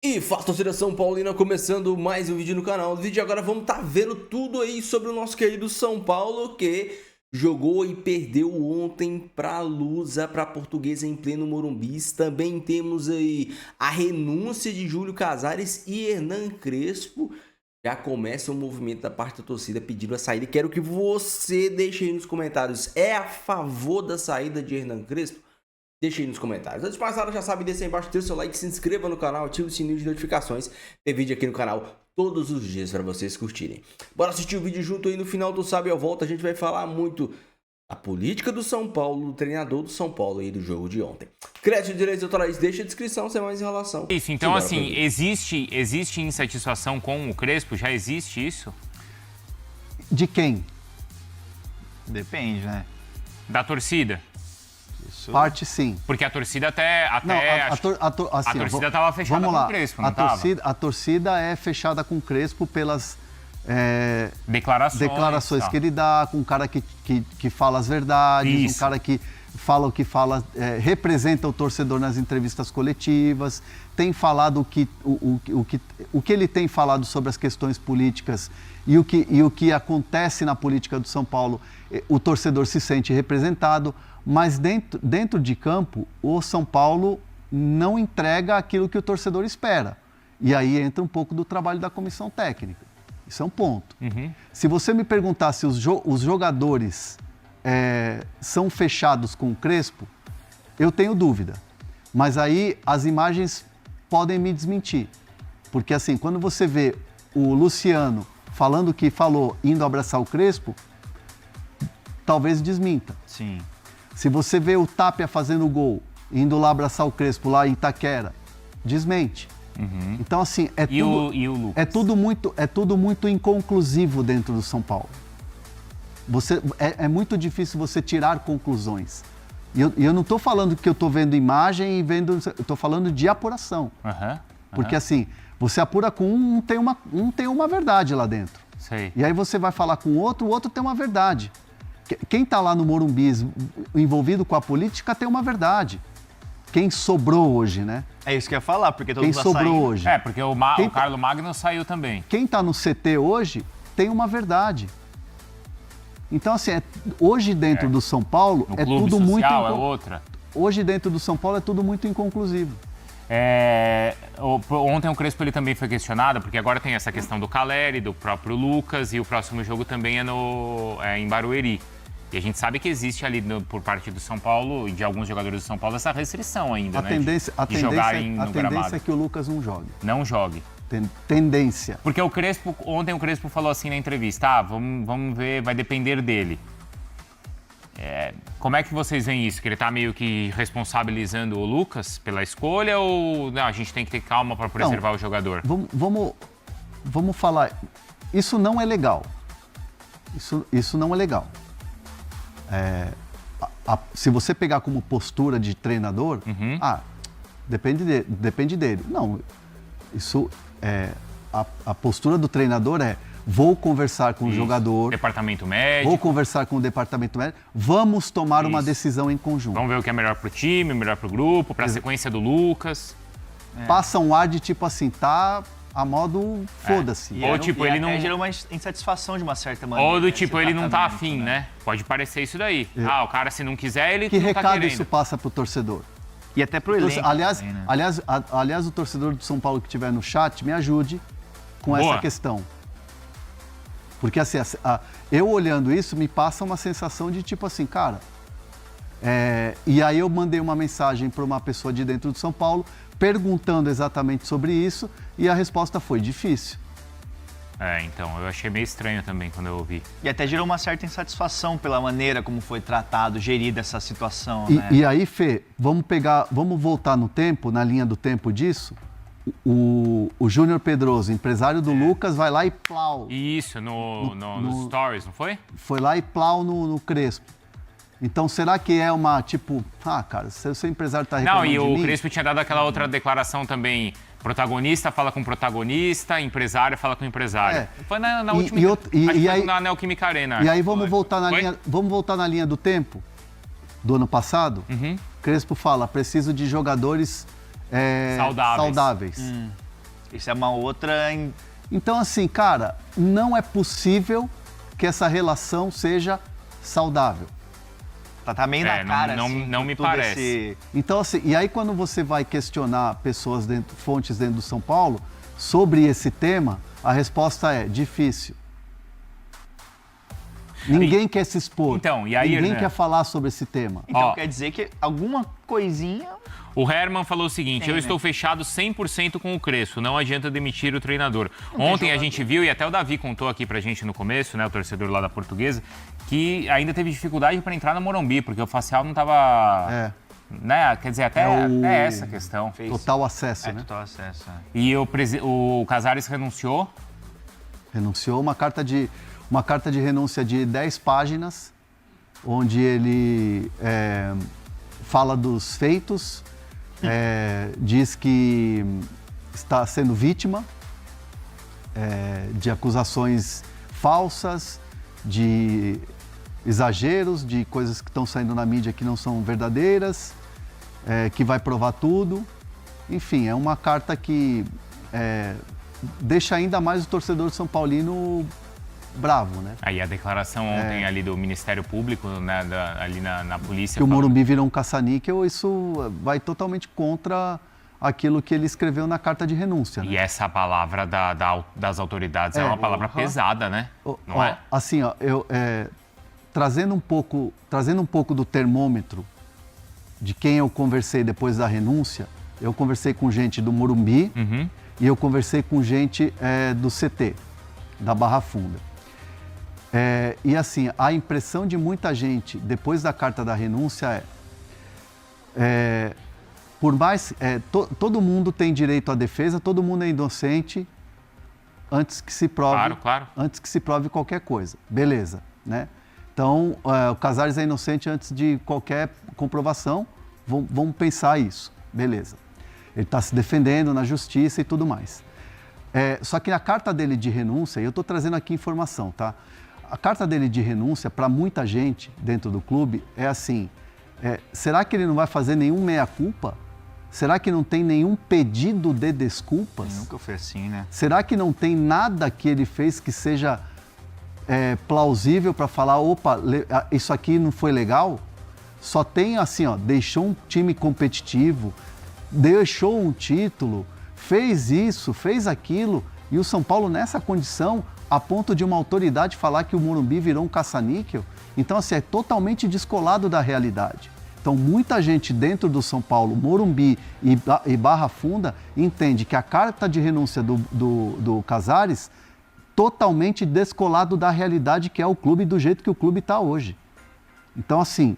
E fala, torcida São Paulina, começando mais um vídeo no canal. No vídeo de agora vamos estar vendo tudo aí sobre o nosso querido São Paulo, que jogou e perdeu ontem para Lusa, para Portuguesa em pleno Morumbi. Também temos aí a renúncia de Júlio Casares e Hernan Crespo. Já começa o movimento da parte da torcida pedindo a saída. Quero que você deixe aí nos comentários, é a favor da saída de Hernan Crespo? Deixe aí nos comentários. Antes de mais nada, já sabe, deixa aí embaixo, dê o seu like, se inscreva no canal, ative o sininho de notificações. Tem vídeo aqui no canal todos os dias para vocês curtirem. Bora assistir o vídeo junto aí. No final do Sabe Eu Volto, a gente vai falar muito da política do São Paulo, do treinador do São Paulo aí do jogo de ontem. Crédito de direitos autorais, deixa a descrição sem mais enrolação. Isso, então assim, existe insatisfação com o Crespo? Já existe isso? De quem? Depende, né? Da torcida? Isso. Parte sim. Porque a torcida Não, a torcida estava fechada vamos com lá. o Crespo, não estava? A torcida é fechada com o Crespo pelas Declarações que ele dá, com um cara que fala as verdades, Isso. um cara que fala o que fala, representa o torcedor nas entrevistas coletivas, tem falado o que ele tem falado sobre as questões políticas e o que acontece na política do São Paulo, o torcedor se sente representado, mas dentro de campo, o São Paulo não entrega aquilo que o torcedor espera. E aí entra um pouco do trabalho da comissão técnica. Isso é um ponto. Uhum. Se você me perguntar se os jogadores são fechados com o Crespo, eu tenho dúvida. Mas aí as imagens podem me desmentir. Porque assim, quando você vê o Luciano falando o que falou, indo abraçar o Crespo, talvez desminta. Sim. Se você vê o Tapia fazendo o gol, indo lá abraçar o Crespo lá em Itaquera, desmente. Uhum. Então assim, E o Lucas? é tudo muito inconclusivo dentro do São Paulo. É muito difícil você tirar conclusões. E eu não estou falando que eu estou vendo imagem e vendo... Eu estou falando de apuração. Porque assim, você apura com um tem uma verdade lá dentro. Sei. E aí você vai falar com o outro tem uma verdade. Quem está lá no Morumbi envolvido com a política tem uma verdade. Quem sobrou hoje, né? É isso que eu ia falar, porque todo Quem mundo tá sobrou saindo. hoje. Porque o Carlos Magno saiu também. Quem está no CT hoje tem uma verdade. Então, assim, hoje dentro do São Paulo No é clube tudo muito... social é outra. Hoje dentro do São Paulo é tudo muito inconclusivo. Ontem o Crespo ele também foi questionado, porque agora tem essa questão do Caleri, do próprio Lucas, e o próximo jogo também é em Barueri. E a gente sabe que existe ali por parte do São Paulo e de alguns jogadores do São Paulo essa restrição ainda, A tendência é que o Lucas não jogue. Não jogue. Tendência. Porque ontem o Crespo falou assim na entrevista, vamos ver, vai depender dele. Como é que vocês veem isso? Que ele está meio que responsabilizando o Lucas pela escolha ou não, a gente tem que ter calma para preservar o jogador? Vamos falar, isso não é legal. Isso não é legal. Se você pegar como postura de treinador, depende dele. Não, isso a postura do treinador vou conversar com o jogador. Departamento médico. Vou conversar com o departamento médico. Vamos tomar uma decisão em conjunto. Vamos ver o que é melhor pro time, melhor pro grupo, pra sequência do Lucas. Passa um ar de tipo assim, tá a modo foda-se. Ou tipo, ele não... gerou uma insatisfação de uma certa maneira. Ou do tipo, ele não tá afim, né? Pode parecer isso daí. O cara se não quiser, ele Que não tá recado querendo. isso passa pro torcedor? E até pro elenco Aliás, também, né? aliás, o torcedor do São Paulo que estiver no chat, me ajude com essa questão. Porque assim, eu olhando isso, me passa uma sensação de tipo assim, cara... E aí eu mandei uma mensagem para uma pessoa de dentro do São Paulo, perguntando exatamente sobre isso, e a resposta foi difícil. Então, eu achei meio estranho também quando eu ouvi. E até gerou uma certa insatisfação pela maneira como foi tratado, gerida essa situação, né? E aí, Fê, vamos voltar no tempo, na linha do tempo disso. O Júnior Pedroso, empresário do Lucas, vai lá e plau. Isso, nos stories, não foi? Foi lá e plau no Crespo. Então, será que é uma, tipo... cara, se o seu empresário tá reclamando Não, e o mim... Crespo tinha dado aquela outra declaração também. Protagonista fala com protagonista, empresário fala com empresário. Foi na última... acho que foi na Neoquímica Arena. E aí vamos voltar na linha do tempo do ano passado. Crespo fala, preciso de jogadores saudáveis. Isso é uma outra... Então, assim, cara, não é possível que essa relação seja saudável. Tá meio na cara, não me parece. Então, assim, e aí quando você vai questionar pessoas fontes dentro do São Paulo sobre esse tema, a resposta é difícil. Ninguém quer se expor. Então, e aí, ninguém Hernan? quer falar sobre esse tema. Então quer dizer que alguma coisinha... O Herman falou o seguinte, eu estou fechado 100% com o Crespo, não adianta demitir o treinador. Ontem a gente viu, e até o Davi contou aqui pra gente no começo, né, o torcedor lá da Portuguesa, que ainda teve dificuldade para entrar no Morumbi, porque o facial não tava... Né? Quer dizer, até essa questão. Total acesso, né? Total acesso. E o Casares renunciou? Renunciou, uma carta de renúncia de 10 páginas, onde ele fala dos feitos, diz que está sendo vítima de acusações falsas, de exageros, de coisas que estão saindo na mídia que não são verdadeiras, que vai provar tudo. Enfim, é uma carta que deixa ainda mais o torcedor São Paulino bravo, né? Aí a declaração ontem ali do Ministério Público, né, ali na polícia... Que o Morumbi virou um caça-níquel, isso vai totalmente contra aquilo que ele escreveu na carta de renúncia. Né? E essa palavra das autoridades é uma palavra pesada, né? Não é? Assim, trazendo um pouco do termômetro de quem eu conversei depois da renúncia, eu conversei com gente do Morumbi e eu conversei com gente do CT, da Barra Funda. E assim, a impressão de muita gente depois da carta da renúncia por mais... todo mundo tem direito à defesa, todo mundo é inocente antes que se prove, antes que se prove qualquer coisa. Beleza, né? Então, o Casares é inocente antes de qualquer comprovação, vamos pensar isso. Beleza. Ele está se defendendo na justiça e tudo mais. Só que a carta dele de renúncia, e eu estou trazendo aqui informação, tá? A carta dele de renúncia, para muita gente dentro do clube, é assim, será que ele não vai fazer nenhum meia-culpa? Será que não tem nenhum pedido de desculpas? Nunca foi assim, né? Será que não tem nada que ele fez que seja plausível para falar, opa, isso aqui não foi legal? Só tem assim, deixou um time competitivo, deixou um título, fez isso, fez aquilo, e o São Paulo nessa condição, a ponto de uma autoridade falar que o Morumbi virou um caça-níquel. Então, assim, é totalmente descolado da realidade. Então, muita gente dentro do São Paulo, Morumbi e Barra Funda, entende que a carta de renúncia do Casares totalmente descolado da realidade que é o clube, do jeito que o clube está hoje. Então, assim,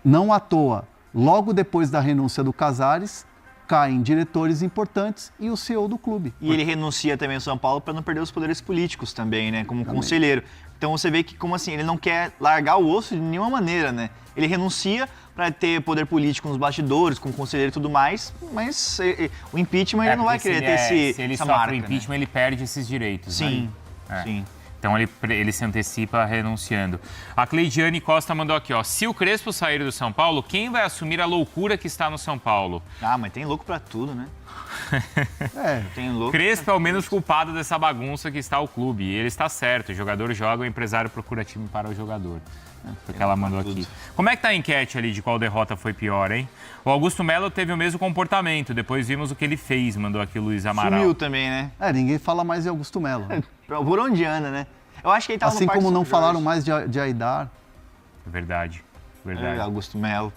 não à toa, logo depois da renúncia do Casares, caem diretores importantes e o CEO do clube. E ele renuncia também ao São Paulo para não perder os poderes políticos também, né? Como conselheiro. Então você vê que, como assim, ele não quer largar o osso de nenhuma maneira, né? Ele renuncia para ter poder político nos bastidores, como conselheiro e tudo mais, mas o impeachment ele não vai querer ter se ele sofre marca, o impeachment, ele perde esses direitos. Sim, né? sim. Então ele se antecipa renunciando. A Cleidiane Costa mandou aqui, se o Crespo sair do São Paulo, quem vai assumir a loucura que está no São Paulo? Ah, mas tem louco pra tudo, né? Tem louco. Crespo é o menos culpado dessa bagunça que está o clube. E ele está certo, o jogador joga, o empresário procura time para o jogador. Foi o que ela mandou aqui. Como é que tá a enquete ali de qual derrota foi pior, hein? O Augusto Melo teve o mesmo comportamento, depois vimos o que ele fez, mandou aqui o Luiz Amaral. Sumiu também, né? Ninguém fala mais de Augusto Melo. Né? Por onde anda, né? Eu acho que ele tava assim no Parque como não São Jorge. falaram mais de Aidar. Verdade. Augusto Melo.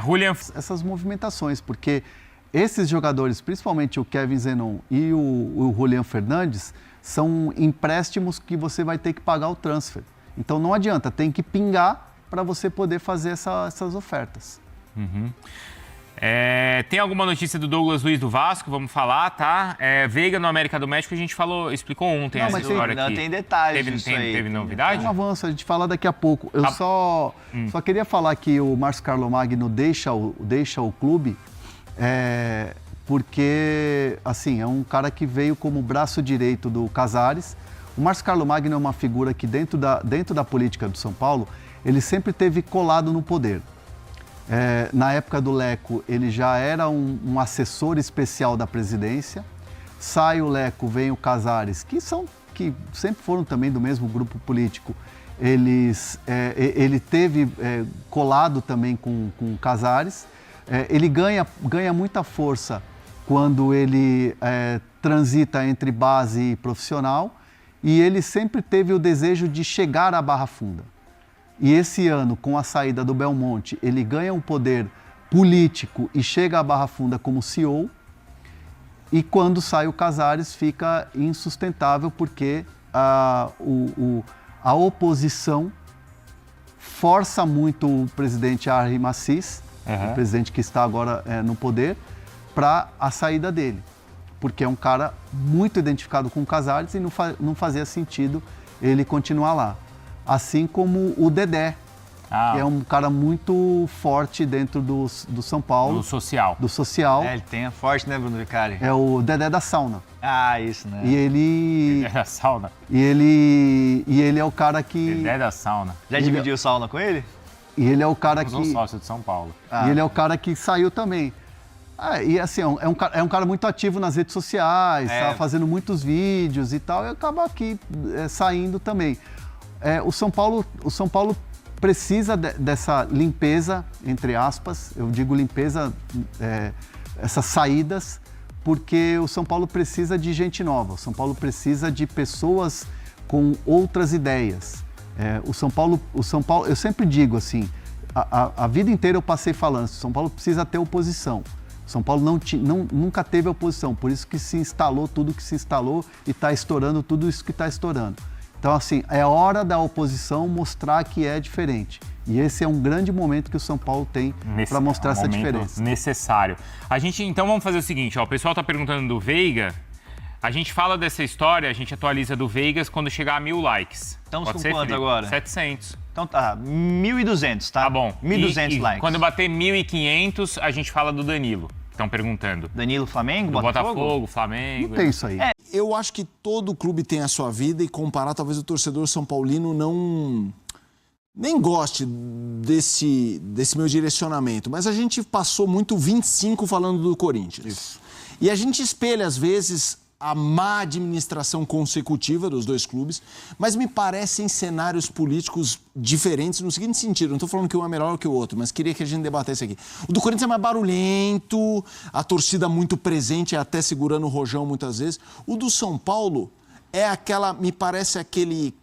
Julian... Essas movimentações, porque esses jogadores, principalmente o Kevin Zenon e o Julian Fernandes, são empréstimos que você vai ter que pagar o transfer. Então não adianta, tem que pingar para você poder fazer essas ofertas. Tem alguma notícia do Douglas Luiz do Vasco? Vamos falar, tá? Veiga no América do México, a gente explicou ontem essa história aqui. Tem detalhes disso aí. Teve novidade? É um avanço, a gente fala daqui a pouco. Eu só queria falar que o Márcio Carlo Magno deixa o clube porque, assim, é um cara que veio como braço direito do Casares. O Márcio Carlo Magno é uma figura que dentro da política do São Paulo, ele sempre teve colado no poder. Na época do Leco, ele já era um assessor especial da presidência. sai o Leco, vem o Casares, que sempre foram também do mesmo grupo político. Ele teve colado também com o Casares. Ele ganha muita força quando ele transita entre base e profissional, e ele sempre teve o desejo de chegar à Barra Funda. E esse ano, com a saída do Belmonte, ele ganha um poder político e chega à Barra Funda como CEO, e quando sai o Casares fica insustentável, porque a oposição força muito o presidente Harry Massis, o presidente que está agora no poder, para a saída dele. Porque é um cara muito identificado com o Casares e não fazia sentido ele continuar lá. Assim como o Dedé, que é um cara muito forte dentro do São Paulo. Do social. Ele tem a forte, né, Bruno Vicari? É o Dedé da sauna. Isso, né? E ele... Dedé da sauna. E ele é o cara que... Dedé da sauna. Já dividiu sauna com ele? E ele é o cara que... Somos um sócio de São Paulo. E ele é o cara que saiu também. E assim, é um cara muito ativo nas redes sociais, tá fazendo muitos vídeos e tal, e acaba aqui saindo também. O São Paulo precisa dessa limpeza, entre aspas, eu digo limpeza, essas saídas, porque o São Paulo precisa de gente nova, o São Paulo precisa de pessoas com outras ideias. O São Paulo, eu sempre digo assim, a vida inteira eu passei falando, o São Paulo precisa ter oposição. O São Paulo nunca teve oposição, por isso que se instalou tudo que se instalou e está estourando tudo isso que está estourando. Então, assim, é hora da oposição mostrar que é diferente. E esse é um grande momento que o São Paulo tem para mostrar essa diferença. Necessário. Então vamos fazer o seguinte, o pessoal está perguntando do Veiga. A gente fala dessa história, a gente atualiza do Veigas quando chegar a 1.000 likes. Estamos Pode com ser, quanto Felipe? agora? 700. Então tá, 1.200, tá? Tá bom. 1.200 likes. Quando bater 1.500, a gente fala do Danilo. Estão perguntando. Danilo, Flamengo, Botafogo, Flamengo. Não tem isso aí. Eu acho que todo clube tem a sua vida e comparar, talvez o torcedor são paulino nem goste desse meu direcionamento. Mas a gente passou muito 25 falando do Corinthians. Isso. E a gente espelha, às vezes, a má administração consecutiva dos dois clubes, mas me parecem cenários políticos diferentes no seguinte sentido, não estou falando que um é melhor que o outro, mas queria que a gente debatesse aqui. O do Corinthians é mais barulhento, a torcida muito presente, até segurando o rojão muitas vezes. O do São Paulo me parece aquele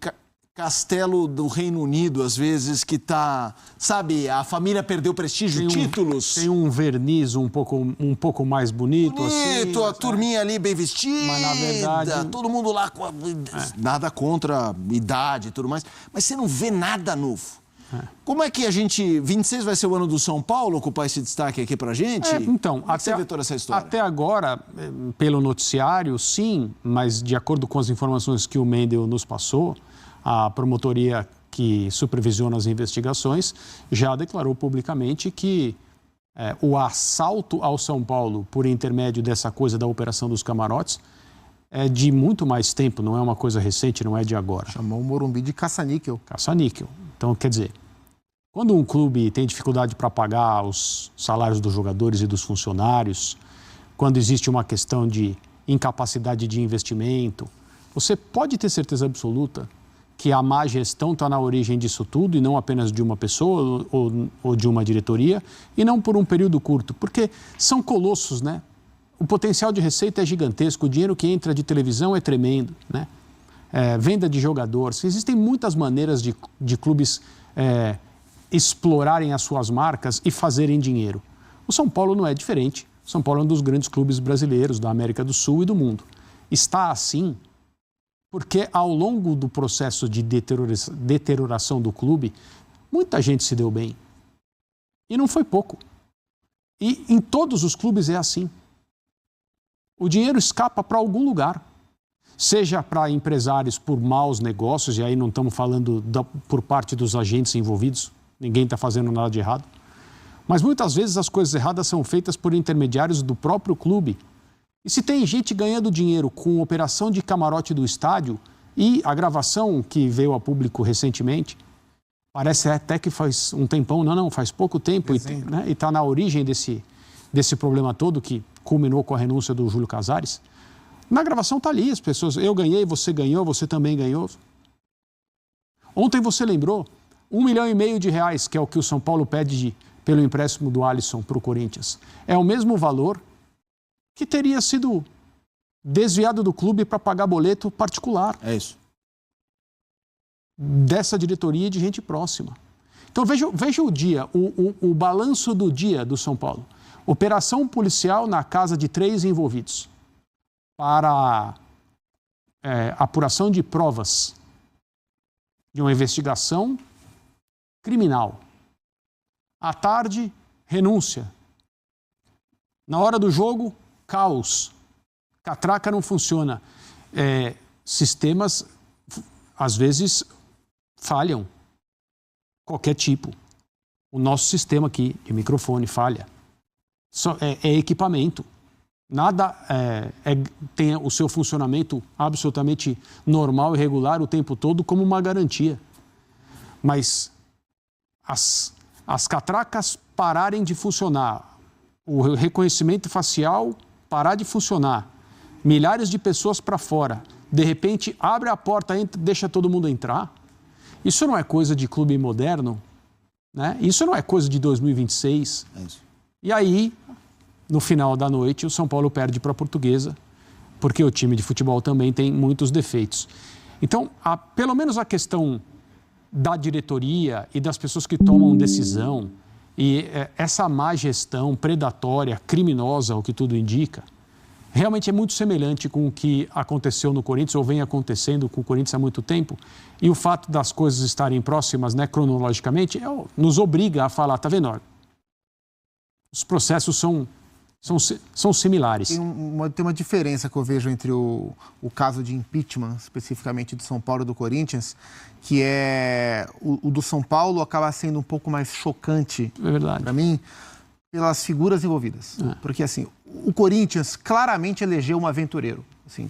castelo do Reino Unido, às vezes, que tá, sabe, a família perdeu prestígio, títulos. Tem um verniz um pouco mais bonito, assim. A turminha ali bem vestida, mas na verdade... todo mundo lá com nada contra idade e tudo mais, mas você não vê nada novo. Como é que 26 vai ser o ano do São Paulo, ocupar esse destaque aqui pra gente? Então, como você vê toda essa história? Até agora, pelo noticiário, sim, mas de acordo com as informações que o Mendel nos passou, a promotoria que supervisiona as investigações já declarou publicamente que o assalto ao São Paulo por intermédio dessa coisa da operação dos camarotes é de muito mais tempo, não é uma coisa recente, não é de agora. Chamou o Morumbi de caça-níquel. Caça-níquel. Então, quer dizer, quando um clube tem dificuldade para pagar os salários dos jogadores e dos funcionários, quando existe uma questão de incapacidade de investimento, você pode ter certeza absoluta que a má gestão está na origem disso tudo e não apenas de uma pessoa ou de uma diretoria e não por um período curto, porque são colossos, né? O potencial de receita é gigantesco, o dinheiro que entra de televisão é tremendo, né? Venda de jogadores, existem muitas maneiras de clubes explorarem as suas marcas e fazerem dinheiro. O São Paulo não é diferente, o São Paulo é um dos grandes clubes brasileiros da América do Sul e do mundo. Está assim porque ao longo do processo de deterioração do clube, muita gente se deu bem. E não foi pouco. E em todos os clubes é assim. O dinheiro escapa para algum lugar. Seja para empresários por maus negócios, e aí não estamos falando por parte dos agentes envolvidos, ninguém está fazendo nada de errado. Mas muitas vezes as coisas erradas são feitas por intermediários do próprio clube. E se tem gente ganhando dinheiro com operação de camarote do estádio e a gravação que veio a público recentemente, parece até que faz um tempão, faz pouco tempo, e está na origem desse problema todo que culminou com a renúncia do Júlio Casares, Na gravação tá ali, as pessoas, eu ganhei, você ganhou, você também ganhou. Ontem você lembrou, R$1,5 milhão, que é o que o São Paulo pede pelo empréstimo do Alisson para o Corinthians. É o mesmo valor que teria sido desviado do clube para pagar boleto particular. É isso. Dessa diretoria e de gente próxima. Então veja o dia, o balanço do dia do São Paulo. Operação policial na casa de 3 envolvidos para apuração de provas de uma investigação criminal. À tarde, renúncia. Na hora do jogo, caos. Catraca não funciona. Sistemas, às vezes, falham. Qualquer tipo. O nosso sistema aqui de microfone falha. É equipamento. Nada tem o seu funcionamento absolutamente normal e regular o tempo todo como uma garantia. Mas as catracas pararem de funcionar, o reconhecimento facial parar de funcionar, milhares de pessoas para fora, de repente abre a porta, entra, deixa todo mundo entrar. Isso não é coisa de clube moderno, né? Isso não é coisa de 2026. É isso. E aí, no final da noite, o São Paulo perde para a Portuguesa, porque o time de futebol também tem muitos defeitos. Então, pelo menos a questão da diretoria e das pessoas que tomam decisão e essa má gestão predatória, criminosa, o que tudo indica, realmente é muito semelhante com o que aconteceu no Corinthians, ou vem acontecendo com o Corinthians há muito tempo. E o fato das coisas estarem próximas, né, cronologicamente, nos obriga a falar, tá vendo? Os processos são similares. Tem uma diferença que eu vejo entre o caso de impeachment, especificamente do São Paulo e do Corinthians, que é o do São Paulo acaba sendo um pouco mais chocante para mim, pelas figuras envolvidas. Porque, assim, o Corinthians claramente elegeu um aventureiro. Assim,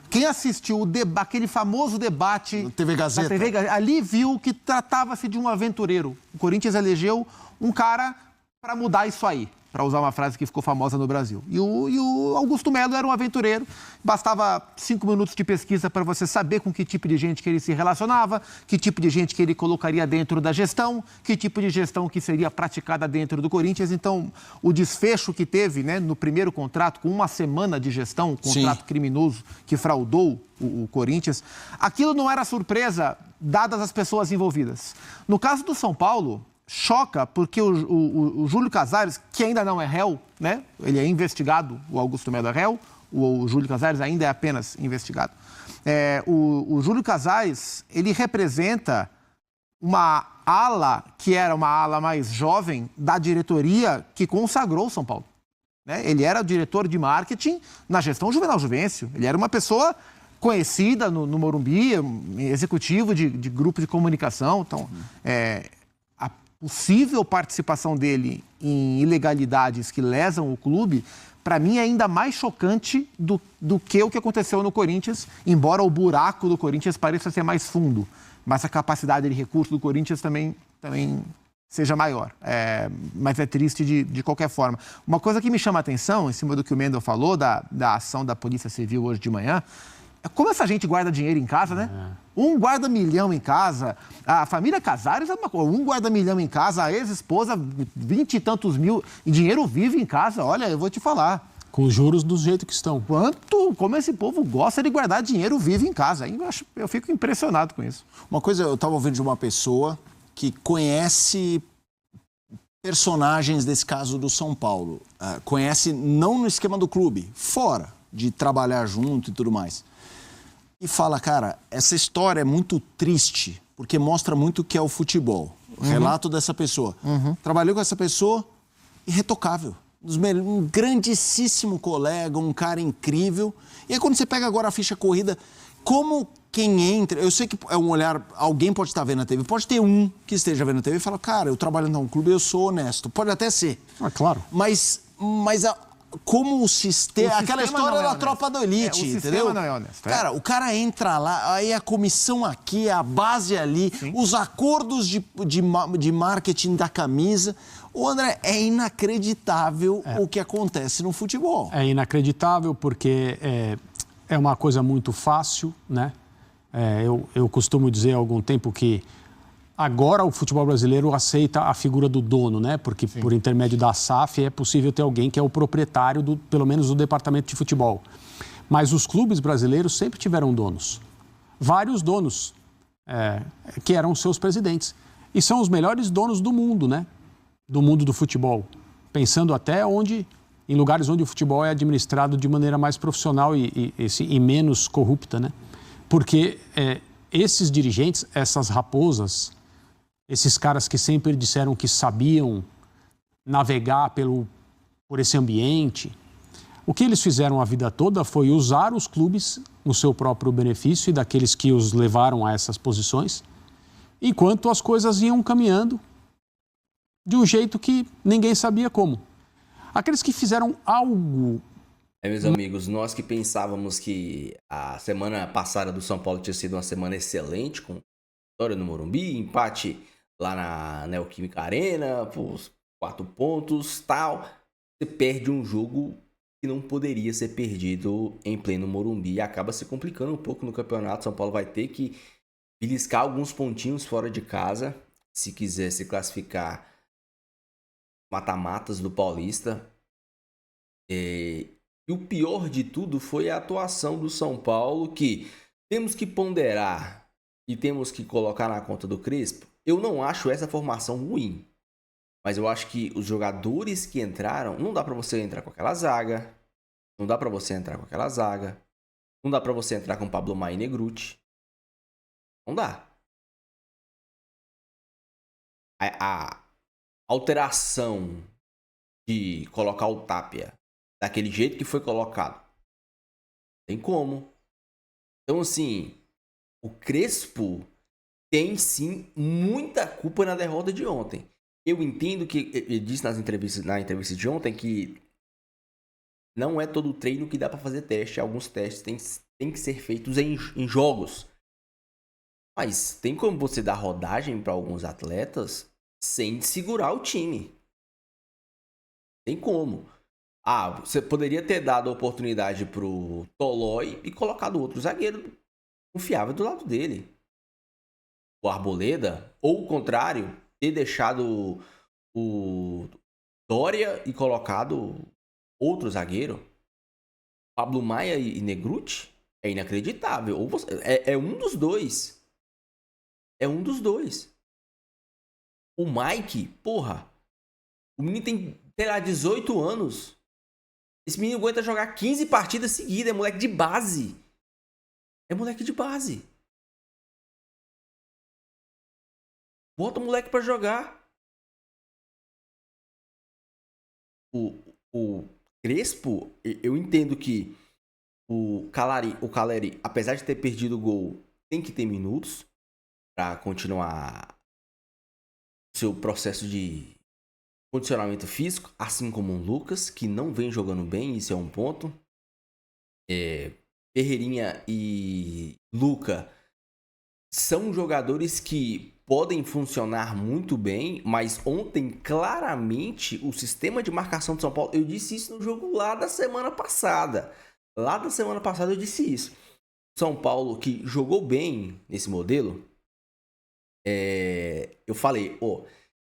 quem assistiu aquele famoso debate... TV Gazeta. Da TV, ali viu que tratava-se de um aventureiro. O Corinthians elegeu um cara para mudar isso aí, para usar uma frase que ficou famosa no Brasil. E o Augusto Melo era um aventureiro. Bastava 5 minutos de pesquisa para você saber com que tipo de gente que ele se relacionava, que tipo de gente que ele colocaria dentro da gestão, que tipo de gestão que seria praticada dentro do Corinthians. Então, o desfecho que teve, né, no primeiro contrato, com 1 semana de gestão, um contrato criminoso que fraudou o Corinthians, aquilo não era surpresa, dadas as pessoas envolvidas. No caso do São Paulo, choca porque o Júlio Casares, que ainda não é réu, né? Ele é investigado, o Augusto Melo é réu, o Júlio Casares ainda é apenas investigado. O Júlio Casares, ele representa uma ala, que era uma ala mais jovem, da diretoria que consagrou o São Paulo. Né? Ele era diretor de marketing na gestão Juvenal Juvencio, ele era uma pessoa conhecida no Morumbi, executivo de grupo de comunicação, então... a possível participação dele em ilegalidades que lesam o clube, para mim é ainda mais chocante do que o que aconteceu no Corinthians, embora o buraco do Corinthians pareça ser mais fundo, mas a capacidade de recurso do Corinthians também seja maior. Mas é triste de qualquer forma. Uma coisa que me chama a atenção, em cima do que o Mendel falou, da ação da Polícia Civil hoje de manhã, é como essa gente guarda dinheiro em casa, né? Um guarda milhão em casa, a família Casares é uma coisa, um guarda milhão em casa, a ex-esposa 20 e tantos mil, e dinheiro vive em casa, olha, eu vou te falar. Com os juros do jeito que estão. Como esse povo gosta de guardar dinheiro vive em casa, eu fico impressionado com isso. Uma coisa, eu estava ouvindo de uma pessoa que conhece personagens desse caso do São Paulo, conhece não no esquema do clube, fora de trabalhar junto e tudo mais. E fala, cara, essa história é muito triste, porque mostra muito o que é o futebol. O relato dessa pessoa. Trabalhou com essa pessoa, irretocável. Um grandíssimo colega, um cara incrível. E aí quando você pega agora a ficha corrida, como quem entra... Eu sei que é um olhar... Alguém pode estar vendo na TV, pode ter um que esteja vendo na TV e fala, cara, eu trabalho num clube, eu sou honesto. Pode até ser. Claro. Mas como o sistema... Aquela história da tropa da elite, o entendeu? sistema não é honesto. Cara, o cara entra lá, aí a comissão aqui, a base ali, os acordos de marketing da camisa. Ô, André, é inacreditável o que acontece no futebol. É inacreditável porque é uma coisa muito fácil, né? Eu costumo dizer há algum tempo que agora o futebol brasileiro aceita a figura do dono, né? Porque por intermédio da SAF é possível ter alguém que é o proprietário, pelo menos do departamento de futebol. Mas os clubes brasileiros sempre tiveram donos. Vários donos que eram seus presidentes. E são os melhores donos do mundo, né? Do mundo do futebol. Pensando até em lugares onde o futebol é administrado de maneira mais profissional e menos corrupta, né? Porque esses dirigentes, essas raposas, esses caras que sempre disseram que sabiam navegar por esse ambiente, o que eles fizeram a vida toda foi usar os clubes no seu próprio benefício e daqueles que os levaram a essas posições, enquanto as coisas iam caminhando de um jeito que ninguém sabia como. Aqueles que fizeram algo... Meus amigos, nós que pensávamos que a semana passada do São Paulo tinha sido uma semana excelente, com vitória no Morumbi, empate lá na Neoquímica Arena, por 4 pontos, tal. Você perde um jogo que não poderia ser perdido em pleno Morumbi e acaba se complicando um pouco no campeonato. São Paulo vai ter que beliscar alguns pontinhos fora de casa, se quiser se classificar mata-matas do Paulista. E o pior de tudo foi a atuação do São Paulo, que temos que ponderar e temos que colocar na conta do Crespo. Eu não acho essa formação ruim, mas eu acho que os jogadores que entraram, não dá pra você entrar com aquela zaga, não dá pra você entrar com Pablo Maia e Negrutti. Não dá. A alteração de colocar o Tapia daquele jeito que foi colocado, tem como. Então, assim, o Crespo tem sim muita culpa na derrota de ontem. Eu entendo que ele disse na entrevista de ontem que não é todo treino que dá para fazer teste. Alguns testes têm que ser feitos em jogos. Mas tem como você dar rodagem para alguns atletas sem segurar o time. Tem como. Você poderia ter dado a oportunidade pro Tolói e colocado outro zagueiro confiável do lado dele. O Arboleda, ou o contrário, ter deixado o Dória e colocado outro zagueiro. Pablo Maia e Negrutti é inacreditável. Ou é um dos dois. É um dos dois. O Mike, porra, o menino tem, sei lá, 18 anos. Esse menino aguenta jogar 15 partidas seguidas. É moleque de base. Bota o moleque pra jogar. O Crespo, eu entendo que o Caleri, apesar de ter perdido o gol, tem que ter minutos pra continuar seu processo de condicionamento físico, assim como o Lucas, que não vem jogando bem, isso é um ponto. Ferreirinha e Luca são jogadores que podem funcionar muito bem, mas ontem, claramente, o sistema de marcação de São Paulo, eu disse isso no jogo lá da semana passada. Eu disse isso. São Paulo, que jogou bem nesse modelo, eu falei,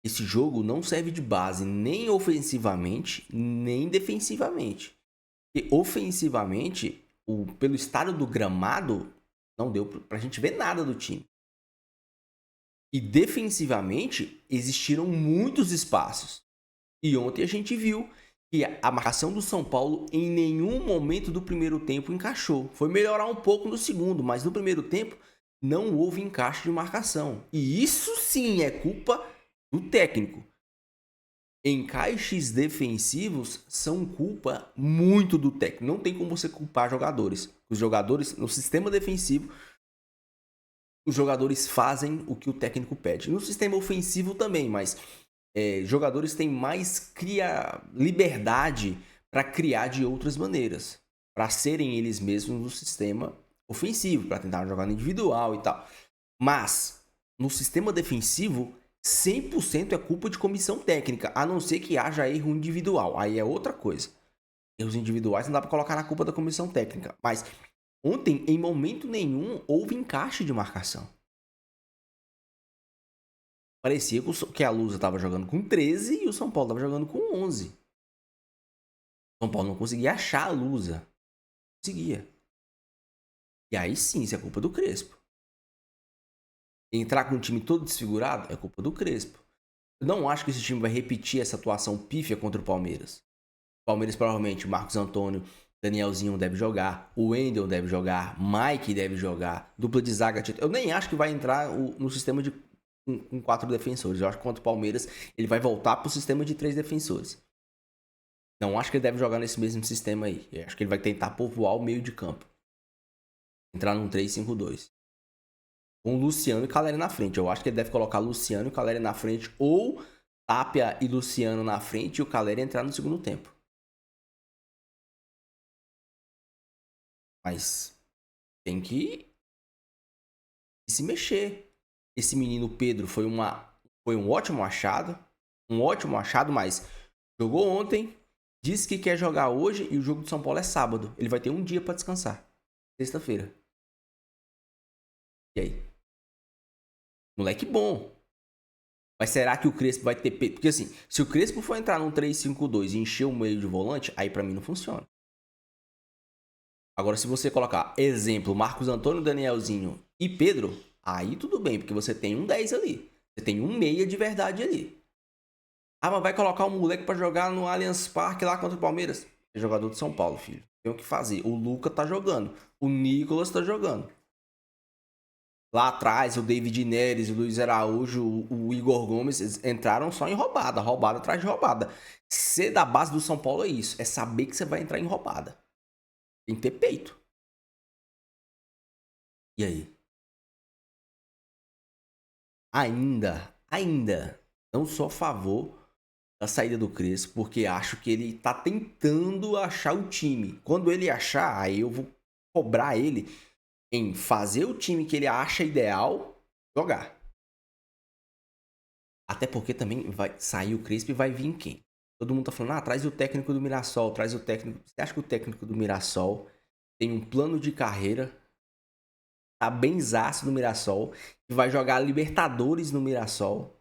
esse jogo não serve de base nem ofensivamente, nem defensivamente. E ofensivamente, pelo estado do gramado, não deu pra gente ver nada do time. E defensivamente, existiram muitos espaços. E ontem a gente viu que a marcação do São Paulo em nenhum momento do primeiro tempo encaixou. Foi melhorar um pouco no segundo, mas no primeiro tempo não houve encaixe de marcação. E isso sim é culpa do técnico. Encaixes defensivos são culpa muito do técnico. Não tem como você culpar jogadores. Os jogadores, no sistema defensivo, os jogadores fazem o que o técnico pede. No sistema ofensivo também, mas jogadores têm mais liberdade para criar de outras maneiras. Para serem eles mesmos no sistema ofensivo, para tentar jogar no individual e tal. Mas, no sistema defensivo, 100% é culpa de comissão técnica, a não ser que haja erro individual. Aí é outra coisa. Erros individuais não dá para colocar na culpa da comissão técnica. Mas Ontem, em momento nenhum, houve encaixe de marcação. Parecia que a Lusa estava jogando com 13 e o São Paulo estava jogando com 11. O São Paulo não conseguia achar a Lusa. Não conseguia. E aí sim, isso é culpa do Crespo. Entrar com o time todo desfigurado é culpa do Crespo. Eu não acho que esse time vai repetir essa atuação pífia contra o Palmeiras. O Palmeiras provavelmente, Marcos Antônio, Danielzinho deve jogar, o Wendel deve jogar, Mike deve jogar, dupla de zaga. Eu nem acho que vai entrar no sistema de com 4 defensores. Eu acho que contra o Palmeiras ele vai voltar para o sistema de 3 defensores. Não acho que ele deve jogar nesse mesmo sistema aí. Eu acho que ele vai tentar povoar o meio de campo. Entrar num 3-5-2. Com Luciano e Caleri na frente. Eu acho que ele deve colocar Luciano e Caleri na frente, ou Tapia e Luciano na frente e o Caleri entrar no segundo tempo. Mas tem que se mexer. Esse menino Pedro foi um ótimo achado. Um ótimo achado, mas jogou ontem, disse que quer jogar hoje e o jogo do São Paulo é sábado. Ele vai ter um dia para descansar. Sexta-feira. E aí? Moleque bom. Mas será que o Crespo vai ter... Porque assim, se o Crespo for entrar num 3-5-2 e encher o meio de volante, aí pra mim não funciona. Agora, se você colocar, exemplo, Marcos Antônio, Danielzinho e Pedro, aí tudo bem, porque você tem um 10 ali. Você tem um meia de verdade ali. Ah, mas vai colocar um moleque pra jogar no Allianz Parque lá contra o Palmeiras? É jogador de São Paulo, filho. Tem o que fazer. O Luca tá jogando. O Nicolas tá jogando. Lá atrás, o David Neres, o Luiz Araújo, o Igor Gomes entraram só em roubada. Roubada atrás de roubada. Ser da base do São Paulo é isso. É saber que você vai entrar em roubada. Tem que ter peito. E aí? Ainda não sou a favor da saída do Crespo, porque acho que ele tá tentando achar o time. Quando ele achar, aí eu vou cobrar ele em fazer o time que ele acha ideal jogar. Até porque também vai sair o Crespo e vai vir quem? Todo mundo tá falando, traz o técnico do Mirassol, traz o técnico... Você acha que o técnico do Mirassol tem um plano de carreira, tá benzaço no Mirassol, e vai jogar Libertadores no Mirassol?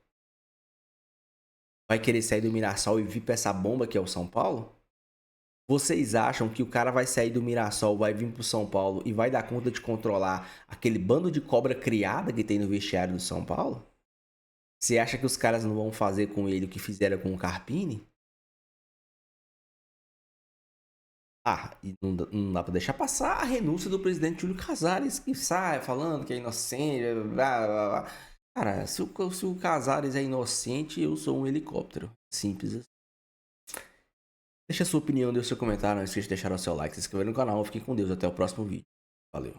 Vai querer sair do Mirassol e vir pra essa bomba que é o São Paulo? Vocês acham que o cara vai sair do Mirassol, vai vir pro São Paulo e vai dar conta de controlar aquele bando de cobra criada que tem no vestiário do São Paulo? Você acha que os caras não vão fazer com ele o que fizeram com o Carpini? E não dá pra deixar passar a renúncia do presidente Júlio Casares, que sai falando que é inocente, blá, blá, blá. Cara, se o Casares é inocente, eu sou um helicóptero. Simples assim. Deixa a sua opinião, deixa seu comentário, não esqueça de deixar o seu like, se inscrever no canal. Fiquem com Deus, até o próximo vídeo. Valeu.